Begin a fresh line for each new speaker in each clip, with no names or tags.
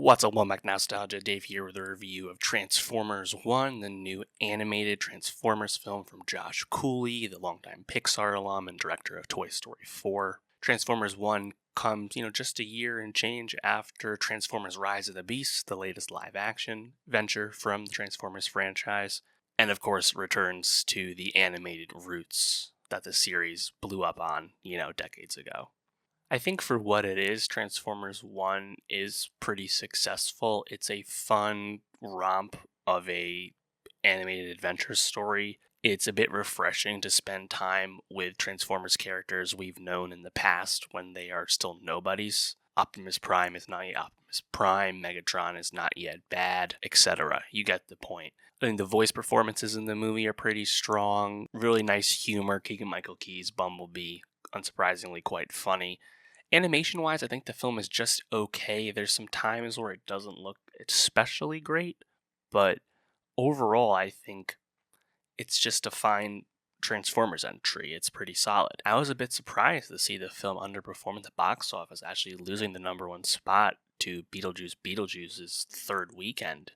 What's up, welcome back to Nowstalgia. Dave here with a review of Transformers 1, the new animated Transformers film from Josh Cooley, the longtime Pixar alum and director of Toy Story 4. Transformers 1 comes, just a year and change after Transformers Rise of the Beast, the latest live-action venture from the Transformers franchise, and of course returns to the animated roots that the series blew up on, decades ago. I think for what it is, Transformers 1 is pretty successful. It's a fun romp of a animated adventure story. It's a bit refreshing to spend time with Transformers characters we've known in the past when they are still nobodies. Optimus Prime is not yet Optimus Prime, Megatron is not yet bad, etc. You get the point. I think the voice performances in the movie are pretty strong. Really nice humor. Keegan-Michael Key's Bumblebee, unsurprisingly quite funny. Animation-wise, I think the film is just okay. There's some times where it doesn't look especially great, but overall, I think it's just a fine Transformers entry. It's pretty solid. I was a bit surprised to see the film underperform at the box office, actually losing the #1 spot to Beetlejuice's third weekend.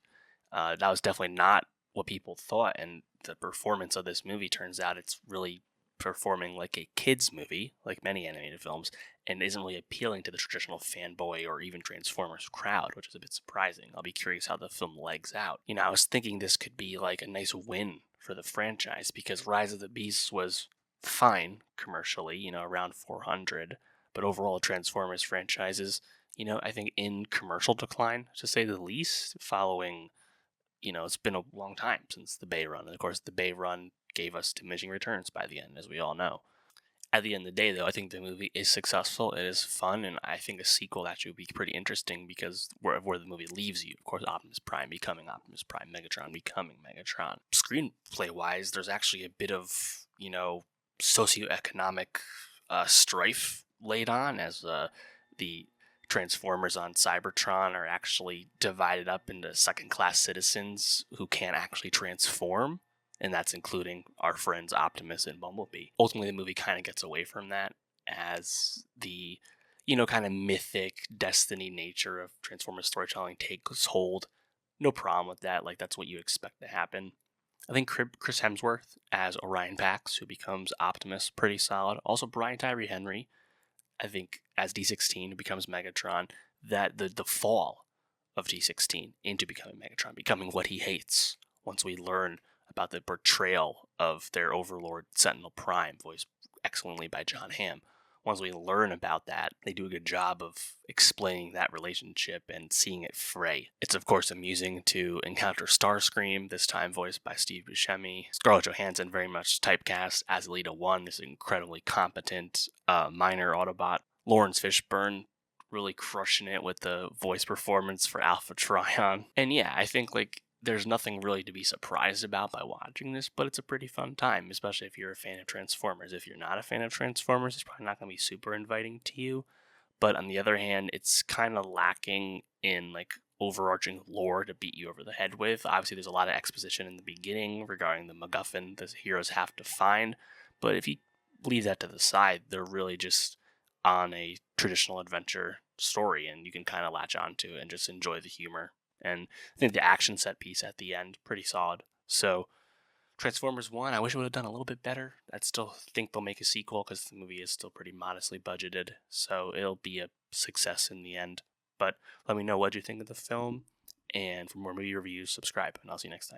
That was definitely not what people thought, and the performance of this movie turns out it's really performing like a kid's movie, like many animated films, and isn't really appealing to the traditional fanboy or even Transformers crowd, which is a bit surprising. I'll be curious how the film legs out. I was thinking this could be like a nice win for the franchise because Rise of the Beasts was fine commercially, around 400, but overall the Transformers franchise is, I think in commercial decline, to say the least, following, it's been a long time since the Bay run. And of course, the Bay run gave us diminishing returns by the end, as we all know. At the end of the day, though, I think the movie is successful. It is fun, and I think a sequel actually would be pretty interesting because where the movie leaves you, of course, Optimus Prime becoming Optimus Prime, Megatron becoming Megatron. Screenplay-wise, there's actually a bit of, socioeconomic strife laid on as the Transformers on Cybertron are actually divided up into second-class citizens who can't actually transform, and that's including our friends Optimus and Bumblebee. Ultimately, the movie kind of gets away from that as the, kind of mythic destiny nature of Transformers storytelling takes hold. No problem with that. Like, that's what you expect to happen. I think Chris Hemsworth as Orion Pax, who becomes Optimus, pretty solid. Also, Brian Tyree Henry, I think, as D16, who becomes Megatron, that the fall of D16 into becoming Megatron, becoming what he hates once we learn about the portrayal of their overlord Sentinel Prime, voiced excellently by John Hamm. Once we learn about that, they do a good job of explaining that relationship and seeing it fray. It's of course amusing to encounter Starscream, this time voiced by Steve Buscemi. Scarlett Johansson very much typecast as Elita 1, this incredibly competent minor Autobot. Lawrence Fishburne really crushing it with the voice performance for Alpha Trion. And yeah, I think there's nothing really to be surprised about by watching this, but it's a pretty fun time, especially if you're a fan of Transformers. If you're not a fan of Transformers, it's probably not going to be super inviting to you. But on the other hand, it's kind of lacking in overarching lore to beat you over the head with. Obviously, there's a lot of exposition in the beginning regarding the MacGuffin the heroes have to find. But if you leave that to the side, they're really just on a traditional adventure story, and you can kind of latch onto it and just enjoy the humor. And I think the action set piece at the end, pretty solid. So, Transformers 1, I wish it would have done a little bit better. I still think they'll make a sequel because the movie is still pretty modestly budgeted. So, it'll be a success in the end. But let me know what you think of the film. And for more movie reviews, subscribe. And I'll see you next time.